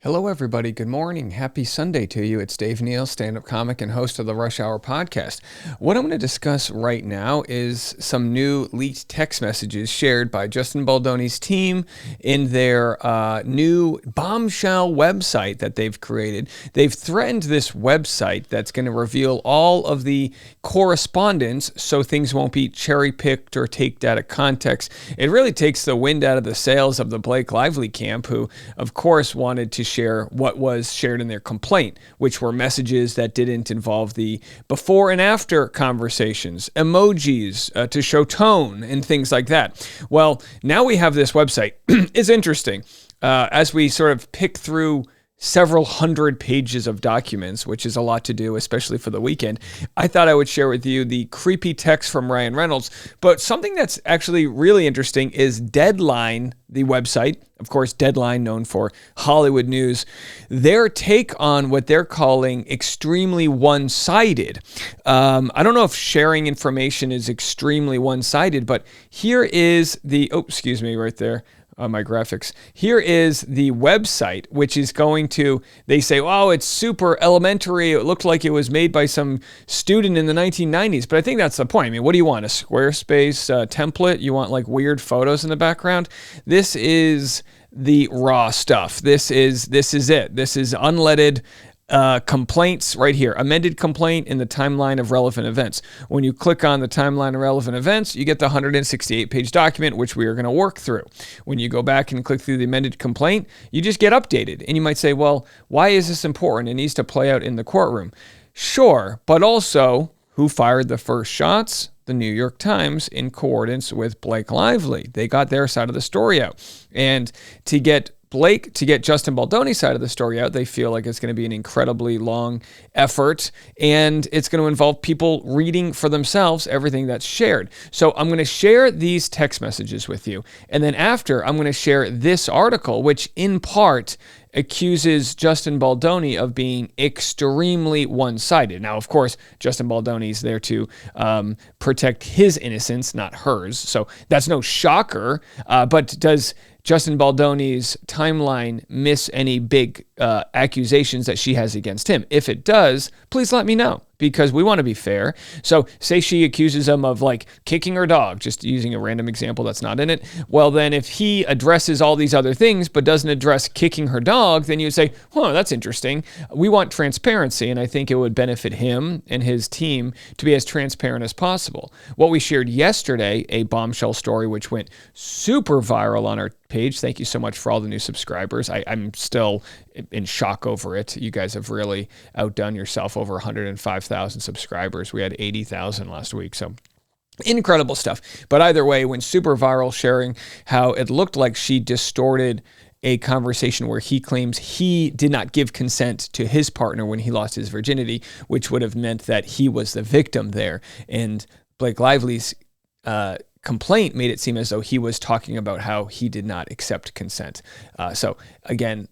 Hello, everybody. Good morning. Happy Sunday to you. It's Dave Neal, stand-up comic and host of the Rush Hour podcast. What I'm going to discuss right now is some new leaked text messages shared by Justin Baldoni's team in their new bombshell website that they've created. They've threatened this website that's going to reveal all of the correspondence so things won't be cherry-picked or taken out of context. It really takes the wind out of the sails of the Blake Lively camp, who, of course, wanted to share what was shared in their complaint, which were messages that didn't involve the before and after conversations, emojis to show tone, and things like that. Well, now we have this website. It's interesting. As we sort of pick through several hundred pages of documents, which is a lot to do, especially for the weekend, I thought I would share with you the creepy text from Ryan Reynolds. But something that's actually really interesting is Deadline, the website, of course, Deadline, known for Hollywood news, their take on what they're calling extremely one-sided. I don't know if sharing information is extremely one-sided, but here is the, excuse me, right there. My graphics. Here is the website, which is going to, they say, oh, it's super elementary. It looked like it was made by some student in the 1990s. But I think that's the point. I mean, what do you want? A Squarespace template? You want like weird photos in the background? This is the raw stuff. This is it. This is unleaded complaints right here. Amended complaint in the timeline of relevant events. When you click on the timeline of relevant events, you get the 168-page document, which we are going to work through. When you go back and click through the amended complaint, you just get updated. And you might say, well, why is this important? It needs to play out in the courtroom. Sure, but also, who fired the first shots? The New York Times, in coordinates with Blake Lively. They got their side of the story out. And to get Justin Baldoni's side of the story out, they feel like it's going to be an incredibly long effort, and it's going to involve people reading for themselves everything that's shared. So I'm going to share these text messages with you, and then after, I'm going to share this article, which in part accuses Justin Baldoni of being extremely one-sided. Now, of course, Justin Baldoni's there to protect his innocence, not hers. So that's no shocker. But does Justin Baldoni's timeline miss any big accusations that she has against him? If it does, please let me know, because we want to be fair. So say she accuses him of like kicking her dog, just using a random example that's not in it. Well, then if he addresses all these other things but doesn't address kicking her dog, then you say, oh, that's interesting. We want transparency, and I think it would benefit him and his team to be as transparent as possible. What we shared yesterday, a bombshell story which went super viral on our page. Thank you so much for all the new subscribers. I'm still in shock over it. You guys have really outdone yourself. Over 105,000 subscribers. We had 80,000 last week. So incredible stuff. But either way, when super viral, sharing how it looked like she distorted a conversation where he claims he did not give consent to his partner when he lost his virginity, which would have meant that he was the victim there. And Blake Lively's complaint made it seem as though he was talking about how he did not accept consent. So again,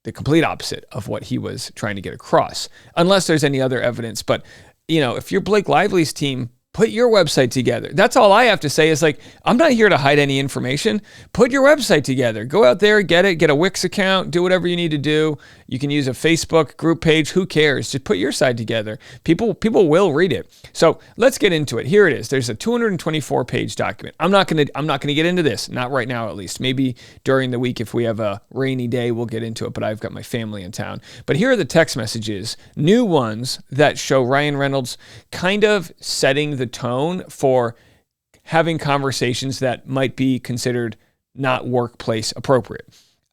the complete opposite of what he was trying to get across, unless there's any other evidence. But, you know, if you're Blake Lively's team, put your website together. That's all I have to say is like, I'm not here to hide any information. Put your website together. Go out there, get it, get a Wix account, do whatever you need to do. You can use a Facebook group page. Who cares? Just put your side together. People will read it. So let's get into it. Here it is. There's a 224-page document. I'm not gonna get into this. Not right now, at least. Maybe during the week, if we have a rainy day, we'll get into it. But I've got my family in town. But here are the text messages, new ones that show Ryan Reynolds kind of setting the tone for having conversations that might be considered not workplace appropriate.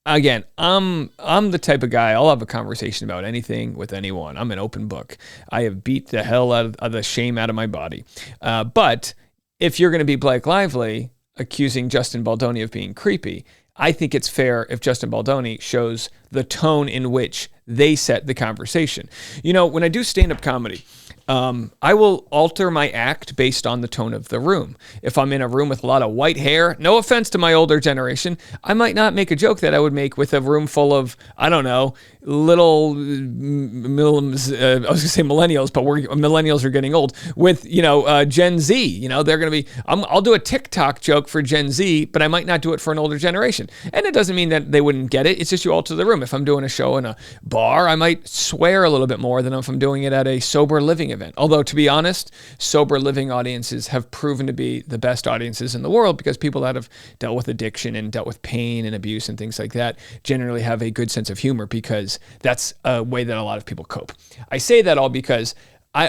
Again, I'm the type of guy, I'll have a conversation about anything with anyone. I'm an open book. I have beat the hell out of the shame out of my body. But if you're going to be Blake Lively accusing Justin Baldoni of being creepy, I think it's fair if Justin Baldoni shows the tone in which they set the conversation. You know, when I do stand-up comedy, I will alter my act based on the tone of the room. If I'm in a room with a lot of white hair, no offense to my older generation, I might not make a joke that I would make with a room full of, I don't know, little, I was going to say millennials, but millennials are getting old, with, Gen Z. They're going to be, I'll do a TikTok joke for Gen Z, but I might not do it for an older generation. And it doesn't mean that they wouldn't get it. It's just you alter the room. If I'm doing a show in a bar, I might swear a little bit more than if I'm doing it at a sober living event. Although, to be honest, sober living audiences have proven to be the best audiences in the world, because people that have dealt with addiction and dealt with pain and abuse and things like that generally have a good sense of humor, because that's a way that a lot of people cope. I say that all because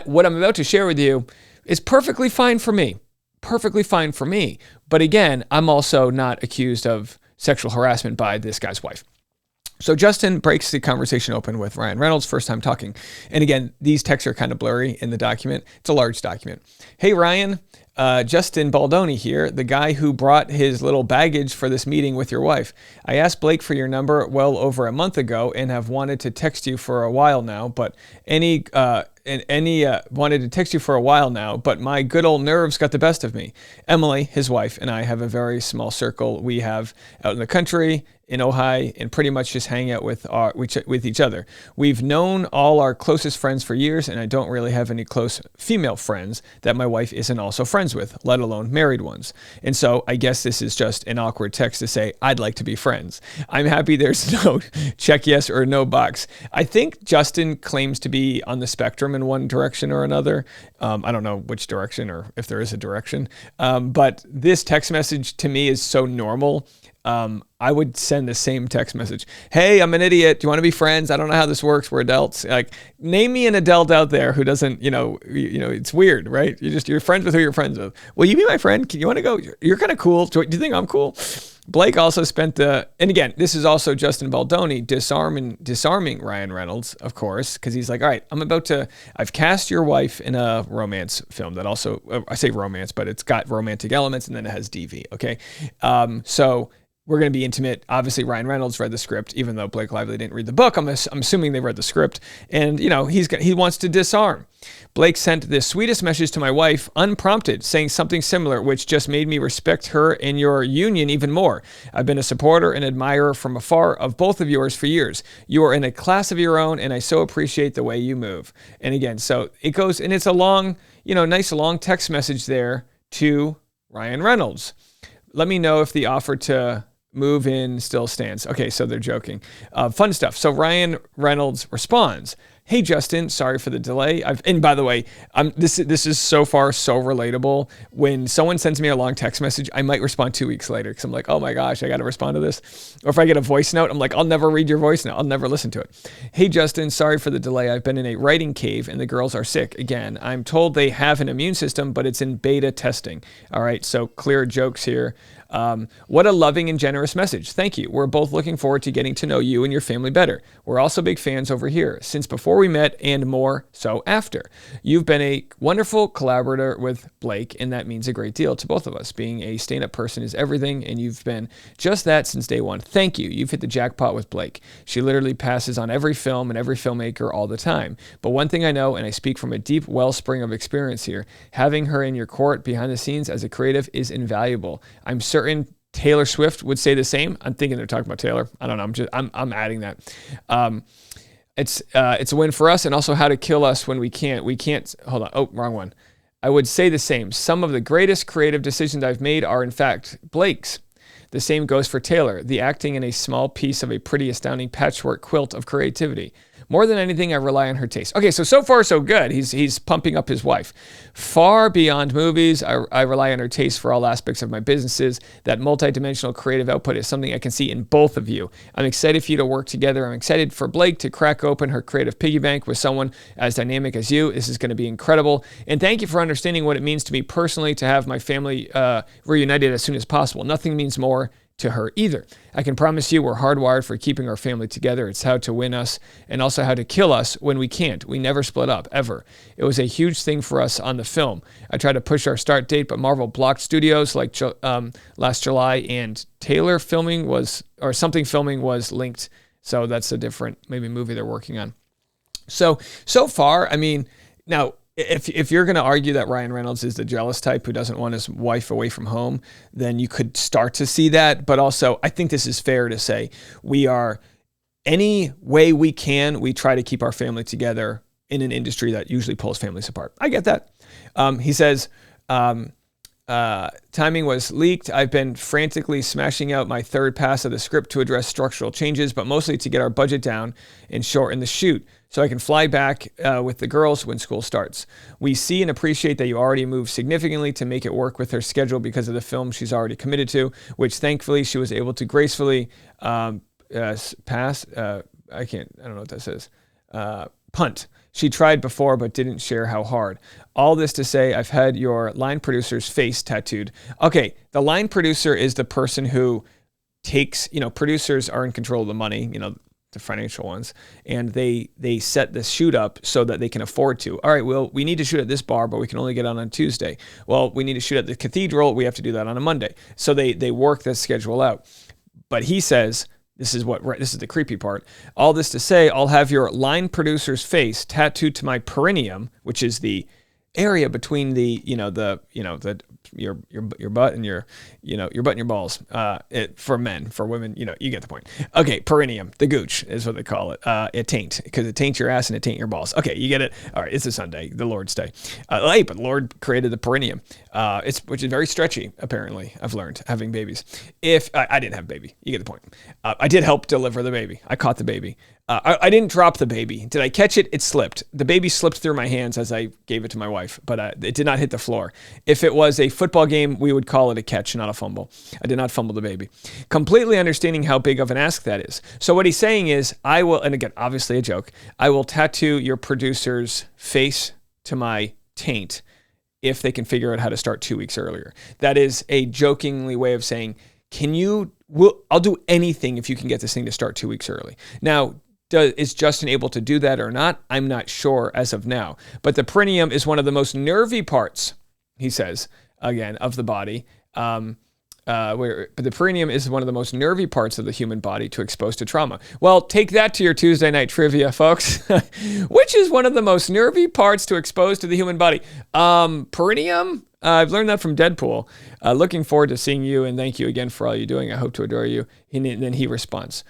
what I'm about to share with you is perfectly fine for me. Perfectly fine for me. But again, I'm also not accused of sexual harassment by this guy's wife. So Justin breaks the conversation open with Ryan Reynolds, first time talking. And again, these texts are kind of blurry in the document. It's a large document. Hey, Ryan, Justin Baldoni here, the guy who brought his little baggage for this meeting with your wife. I asked Blake for your number well over a month ago and have wanted to text you for a while now, but wanted to text you for a while now, but my good old nerves got the best of me. Emily, his wife, and I have a very small circle we have out in the country, in Ojai, and pretty much just hang out with each other. We've known all our closest friends for years, and I don't really have any close female friends that my wife isn't also friends with, let alone married ones. And so I guess this is just an awkward text to say, I'd like to be friends. I'm happy there's no check yes or no box. I think Justin claims to be on the spectrum in one direction or another. I don't know which direction, or if there is a direction. But this text message to me is so normal. I would send the same text message. Hey, I'm an idiot. Do you want to be friends? I don't know how this works. We're adults. Like, name me an adult out there who doesn't, it's weird, right? You're friends with who you're friends with. Will you be my friend? You want to go? You're kind of cool. Do you think I'm cool? Blake also spent and again, this is also Justin Baldoni disarming Ryan Reynolds, of course, because he's like, all right, I've cast your wife in a romance film that also, I say romance, but it's got romantic elements and then it has DV, okay? So we're going to be intimate. Obviously, Ryan Reynolds read the script, even though Blake Lively didn't read the book. I'm assuming they read the script, and he wants to disarm. Blake sent the sweetest message to my wife, unprompted, saying something similar, which just made me respect her and your union even more. I've been a supporter and admirer from afar of both of yours for years. You are in a class of your own, and I so appreciate the way you move. And again, so it goes, and it's a long, nice long text message there to Ryan Reynolds. Let me know if the offer to move in still stands. Okay, so they're joking. Fun stuff. So Ryan Reynolds responds, hey, Justin, sorry for the delay. And by the way, this is so far so relatable. When someone sends me a long text message, I might respond 2 weeks later because I'm like, oh my gosh, I got to respond to this. Or if I get a voice note, I'm like, I'll never read your voice note. I'll never listen to it. Hey, Justin, sorry for the delay. I've been in a writing cave and the girls are sick again. I'm told they have an immune system, but it's in beta testing. All right, so clear jokes here. What a loving and generous message. Thank you. We're both looking forward to getting to know you and your family better. We're also big fans over here, since before we met and more so after. You've been a wonderful collaborator with Blake, and that means a great deal to both of us. Being a stand-up person is everything, and you've been just that since day one. Thank you. You've hit the jackpot with Blake. She literally passes on every film and every filmmaker all the time. But one thing I know, and I speak from a deep wellspring of experience here, having her in your court behind the scenes as a creative is invaluable. I'm certain Taylor Swift would say the same. I'm thinking they're talking about Taylor. I don't know. I'm adding that. It's a win for us, and also how to kill us when we can't. Hold on. Oh, wrong one. I would say the same. Some of the greatest creative decisions I've made are, in fact, Blake's. The same goes for Taylor, the acting in a small piece of a pretty astounding patchwork quilt of creativity. More than anything, I rely on her taste. Okay, so far so good. He's pumping up his wife. Far beyond movies, I rely on her taste for all aspects of my businesses. That multidimensional creative output is something I can see in both of you. I'm excited for you to work together. I'm excited for Blake to crack open her creative piggy bank with someone as dynamic as you. This is going to be incredible. And thank you for understanding what it means to me personally to have my family reunited as soon as possible. Nothing means more to her either. I can promise you we're hardwired for keeping our family together. It's how to win us and also how to kill us when we can't. We never split up, ever. It was a huge thing for us on the film. I tried to push our start date, but Marvel blocked studios like last July, and Taylor filming was linked. So that's a different maybe movie they're working on. So far, I mean, now if you're going to argue that Ryan Reynolds is the jealous type who doesn't want his wife away from home, then you could start to see that. But also, I think this is fair to say we are, any way we can, we try to keep our family together in an industry that usually pulls families apart. I get that. He says, timing was leaked. I've been frantically smashing out my third pass of the script to address structural changes, but mostly to get our budget down and shorten the shoot so I can fly back with the girls when school starts. We see and appreciate that you already moved significantly to make it work with her schedule because of the film she's already committed to, which thankfully she was able to gracefully pass. I don't know what that says. Punt. She tried before, but didn't share how hard. All this to say, I've had your line producer's face tattooed. Okay, the line producer is the person who takes, producers are in control of the money, the financial ones, and they set the shoot up so that they can afford to. All right, well, we need to shoot at this bar, but we can only get on Tuesday. Well, we need to shoot at the cathedral. We have to do that on a Monday. So they work the schedule out. But he says, this is the creepy part. All this to say, I'll have your line producer's face tattooed to my perineum, which is the area between your butt and your butt and your balls. For men, for women, you get the point. Okay, perineum, the gooch is what they call it. It taint, because it taints your ass and it taint your balls. Okay, you get it. All right, it's a Sunday, the Lord's Day. But the Lord created the perineum, which is very stretchy. Apparently, I've learned having babies. If I didn't have a baby, you get the point. I did help deliver the baby. I caught the baby. I didn't drop the baby. Did I catch it? It slipped. The baby slipped through my hands as I gave it to my wife, but it did not hit the floor. If it was a football game, we would call it a catch, not a fumble. I did not fumble the baby. Completely understanding how big of an ask that is. So what he's saying is, I will, and again, obviously a joke, I will tattoo your producer's face to my taint if they can figure out how to start 2 weeks earlier. That is a jokingly way of saying, I'll do anything if you can get this thing to start 2 weeks early. Now, is Justin able to do that or not? I'm not sure as of now. But the perineum is one of the most nervy parts, he says, again, of the body. But the perineum is one of the most nervy parts of the human body to expose to trauma. Well, take that to your Tuesday night trivia, folks. Which is one of the most nervy parts to expose to the human body? Perineum? I've learned that from Deadpool. Looking forward to seeing you, and thank you again for all you're doing. I hope to adore you. And then he responds.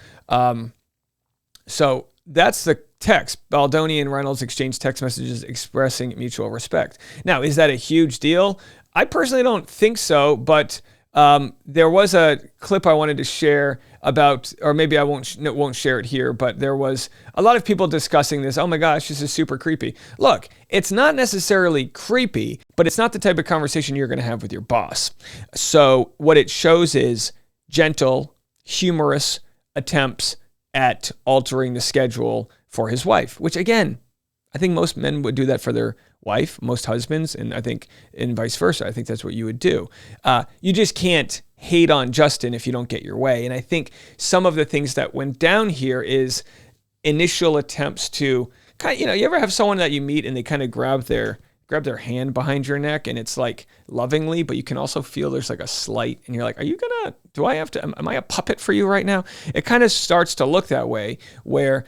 So that's the text. Baldoni and Reynolds exchanged text messages expressing mutual respect. Now, is that a huge deal? I personally don't think so, but there was a clip I wanted to share about, or maybe I won't share it here, but there was a lot of people discussing this. Oh my gosh, this is super creepy. Look, it's not necessarily creepy, but it's not the type of conversation you're going to have with your boss. So what it shows is gentle, humorous attempts at altering the schedule for his wife, which again, I think most men would do that for their wife, most husbands, and I think, and vice versa. I think that's what you would do. You just can't hate on Justin if you don't get your way. And I think some of the things that went down here is initial attempts to kind of, you ever have someone that you meet and they kind of grab their hand behind your neck, and it's like lovingly, but you can also feel there's like a slight, and you're like, am I a puppet for you right now? It kind of starts to look that way, where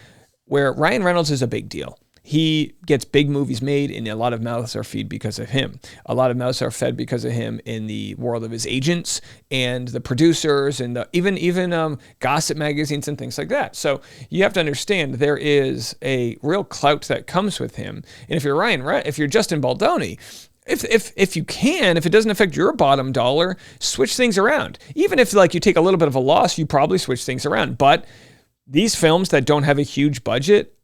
Ryan Reynolds is a big deal. He gets big movies made, and a lot of mouths are fed because of him. A lot of mouths are fed because of him in the world of his agents and the producers and even gossip magazines and things like that. So you have to understand there is a real clout that comes with him. And if you're Justin Baldoni, if you can, if it doesn't affect your bottom dollar, switch things around. Even if you take a little bit of a loss, you probably switch things around. But these films that don't have a huge budget,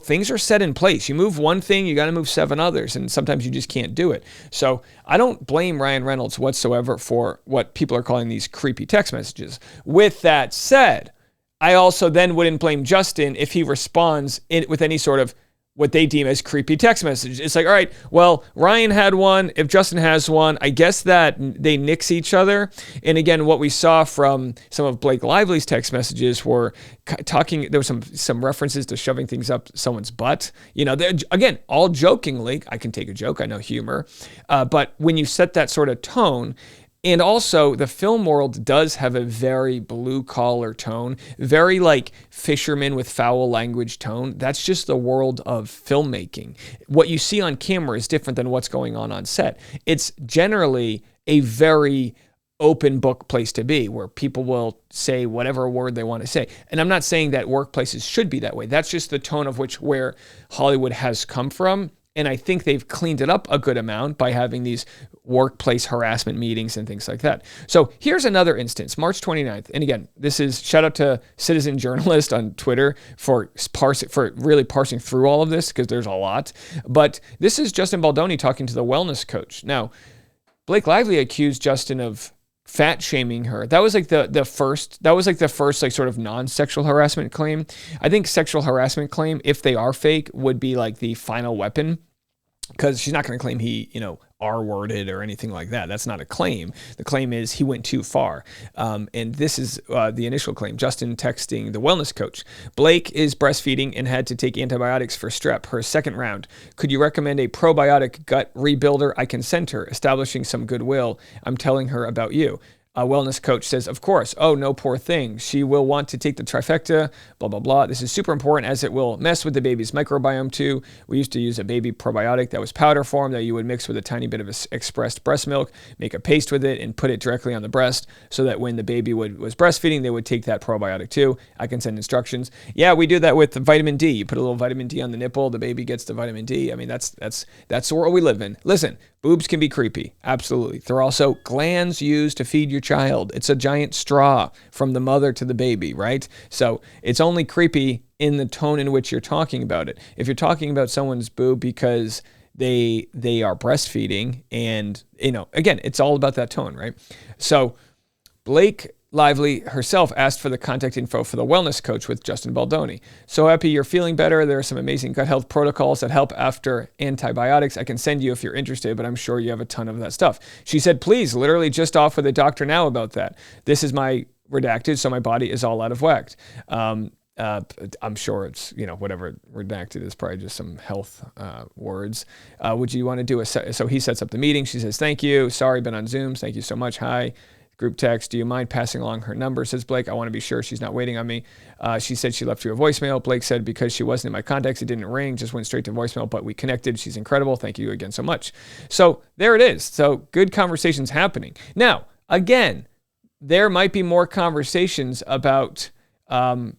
things are set in place. You move one thing, you got to move 7 others, and sometimes you just can't do it. So I don't blame Ryan Reynolds whatsoever for what people are calling these creepy text messages. With that said, I also then wouldn't blame Justin if he responds with any sort of what they deem as creepy text message. It's like, all right, well, Ryan had one. If Justin has one, I guess that they nix each other. And again, what we saw from some of Blake Lively's text messages were talking, there was some references to shoving things up someone's butt. Again, all jokingly, I can take a joke, I know humor. But when you set that sort of tone, And also, the film world does have a very blue-collar tone, very like fisherman with foul language tone. That's just the world of filmmaking. What you see on camera is different than what's going on set. It's generally a very open book place to be, where people will say whatever word they want to say. And I'm not saying that workplaces should be that way. That's just the tone of where Hollywood has come from. And I think they've cleaned it up a good amount by having these workplace harassment meetings and things like that. So here's another instance, March 29th. And again, this is shout out to Citizen Journalist on Twitter for really parsing through all of this, because there's a lot. But this is Justin Baldoni talking to the wellness coach. Now, Blake Lively accused Justin of fat shaming her. That was like the first like sort of non-sexual harassment claim. I think sexual harassment claim, if they are fake, would be like the final weapon, because she's not going to claim he, R-worded or anything like that. That's not a claim. The claim is he went too far. And this is the initial claim. Justin texting the wellness coach. Blake is breastfeeding and had to take antibiotics for strep, her second round. Could you recommend a probiotic gut rebuilder? I can send her, establishing some goodwill. I'm telling her about you. A wellness coach says, of course. Oh, no, poor thing. She will want to take the trifecta, blah, blah, blah. This is super important as it will mess with the baby's microbiome too. We used to use a baby probiotic that was powder form that you would mix with a tiny bit of expressed breast milk, make a paste with it, and put it directly on the breast so that when the baby was breastfeeding, they would take that probiotic too. I can send instructions. Yeah, we do that with vitamin D. You put a little vitamin D on the nipple, the baby gets the vitamin D. I mean, that's the world we live in. Listen, boobs can be creepy. Absolutely. They're also glands used to feed your child. It's a giant straw from the mother to the baby, right? So it's only creepy in the tone in which you're talking about it. If you're talking about someone's boob because they are breastfeeding, and again, it's all about that tone, right? So Blake Lively herself asked for the contact info for the wellness coach with Justin Baldoni. So happy you're feeling better. There are some amazing gut health protocols that help after antibiotics. I can send you if you're interested, but I'm sure you have a ton of that stuff. She said, please, literally just off with a doctor now about that. This is my redacted, so my body is all out of whack. I'm sure it's, whatever redacted is probably just some health words. Would you want to do so he sets up the meeting. She says, thank you. Sorry, been on Zooms. Thank you so much. Hi. Group text, do you mind passing along her number, says Blake. I want to be sure she's not waiting on me. She said she left you a voicemail. Blake said because she wasn't in my contacts, it didn't ring, just went straight to voicemail, but we connected. She's incredible. Thank you again so much. So there it is. So good conversations happening. Now, again, there might be more conversations about the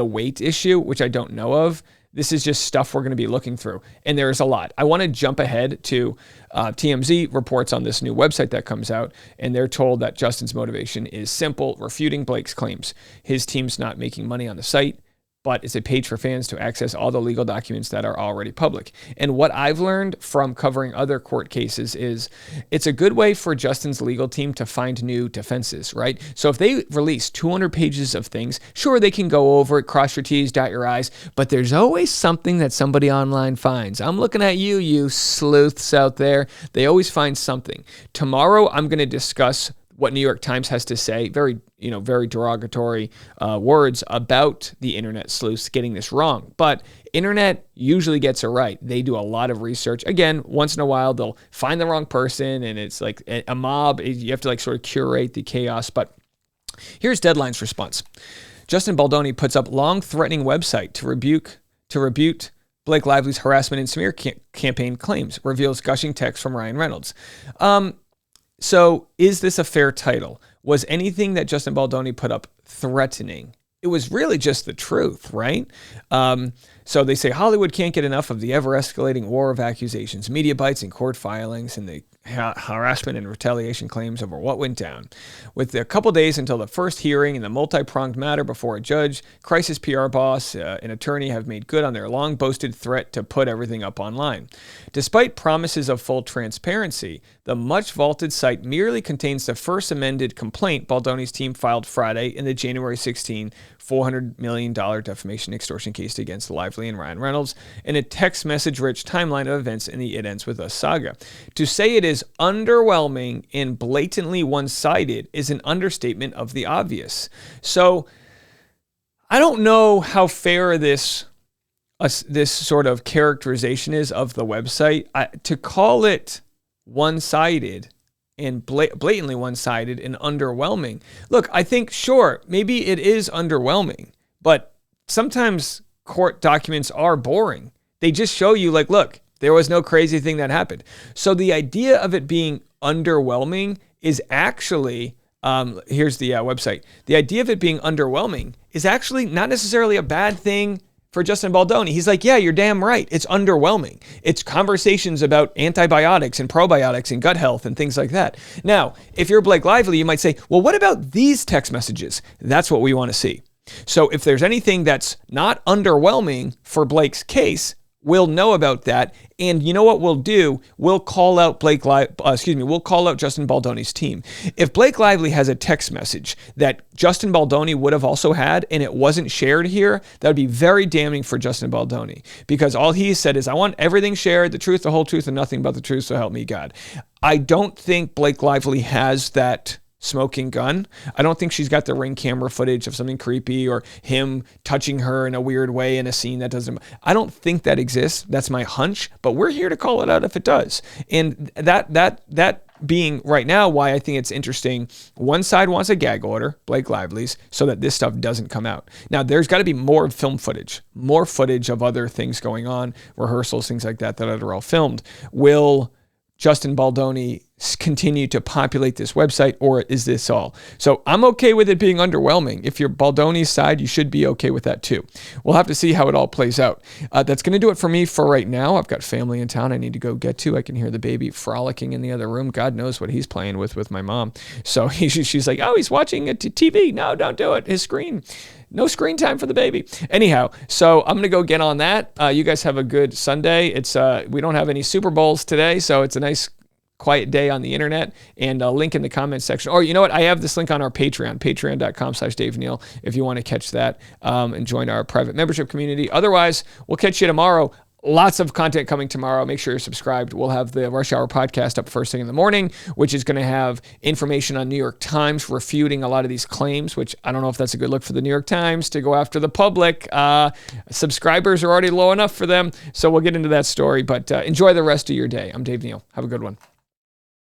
weight issue, which I don't know of. This is just stuff we're going to be looking through. And there is a lot. I want to jump ahead to TMZ reports on this new website that comes out. And they're told that Justin's motivation is simple, refuting Blake's claims. His team's not making money on the site, but it's a page for fans to access all the legal documents that are already public. And what I've learned from covering other court cases is it's a good way for Justin's legal team to find new defenses, right? So if they release 200 pages of things, sure, they can go over it, cross your T's, dot your I's, but there's always something that somebody online finds. I'm looking at you sleuths out there. They always find something. Tomorrow, I'm going to discuss what New York Times has to say, very derogatory words about the internet sleuths getting this wrong. But internet usually gets it right. They do a lot of research. Again, once in a while, they'll find the wrong person, and it's like a mob. You have to like sort of curate the chaos. But here's Deadline's response. Justin Baldoni puts up long threatening website to rebuke Blake Lively's harassment and smear campaign claims, reveals gushing text from Ryan Reynolds. So is this a fair title? Was anything that Justin Baldoni put up threatening? It was really just the truth, right? So they say Hollywood can't get enough of the ever-escalating war of accusations, media bites and court filings, and the harassment and retaliation claims over what went down. With a couple days until the first hearing in the multi-pronged matter before a judge, crisis PR boss, and attorney have made good on their long-boasted threat to put everything up online. Despite promises of full transparency, the much-vaulted site merely contains the first amended complaint Baldoni's team filed Friday in the January 16 $400 million defamation extortion case against Lively and Ryan Reynolds, and a text message-rich timeline of events in the It Ends With Us saga. To say it is underwhelming and blatantly one-sided is an understatement of the obvious. So I don't know how fair this sort of characterization is of the website. To call it one-sided and blatantly one-sided and underwhelming. Look, I think, sure, maybe it is underwhelming, but sometimes court documents are boring. They just show you, like, look, there was no crazy thing that happened. So the idea of it being underwhelming is actually, here's the website. The idea of it being underwhelming is actually not necessarily a bad thing for Justin Baldoni. He's like, yeah, you're damn right. It's underwhelming. It's conversations about antibiotics and probiotics and gut health and things like that. Now, if you're Blake Lively, you might say, well, what about these text messages? That's what we want to see. So if there's anything that's not underwhelming for Blake's case, we'll know about that. And you know what we'll do? We'll call out we'll call out Justin Baldoni's team. If Blake Lively has a text message that Justin Baldoni would have also had and it wasn't shared here, that would be very damning for Justin Baldoni, because all he said is, I want everything shared, the truth, the whole truth, and nothing but the truth, so help me God. I don't think Blake Lively has that smoking gun. I don't think she's got the Ring camera footage of something creepy or him touching her in a weird way in a scene that doesn't. I don't think that exists. That's my hunch, but we're here to call it out if it does. And that being right now why I think it's interesting. One side wants a gag order, Blake Lively's, so that this stuff doesn't come out. Now, there's got to be more film footage, more footage of other things going on, rehearsals, things like that are all filmed. Will Justin Baldoni continue to populate this website, or is this all? So I'm okay with it being underwhelming. If you're Baldoni's side, you should be okay with that too. We'll have to see how it all plays out. That's going to do it for me for right now. I've got family in town I need to go get to. I can hear the baby frolicking in the other room. God knows what he's playing with my mom. So she's like, oh, he's watching a TV. No, don't do it. His screen. No screen time for the baby. Anyhow, so I'm going to go get on that. You guys have a good Sunday. We don't have any Super Bowls today, so it's a nice quiet day on the internet, and a link in the comments section. Or you know what? I have this link on our Patreon, patreon.com/Dave Neal, if you want to catch that and join our private membership community. Otherwise, we'll catch you tomorrow. Lots of content coming tomorrow. Make sure you're subscribed. We'll have the Rush Hour podcast up first thing in the morning, which is going to have information on New York Times refuting a lot of these claims, which I don't know if that's a good look for the New York Times to go after the public. Subscribers are already low enough for them, so we'll get into that story. But enjoy the rest of your day. I'm Dave Neal. Have a good one.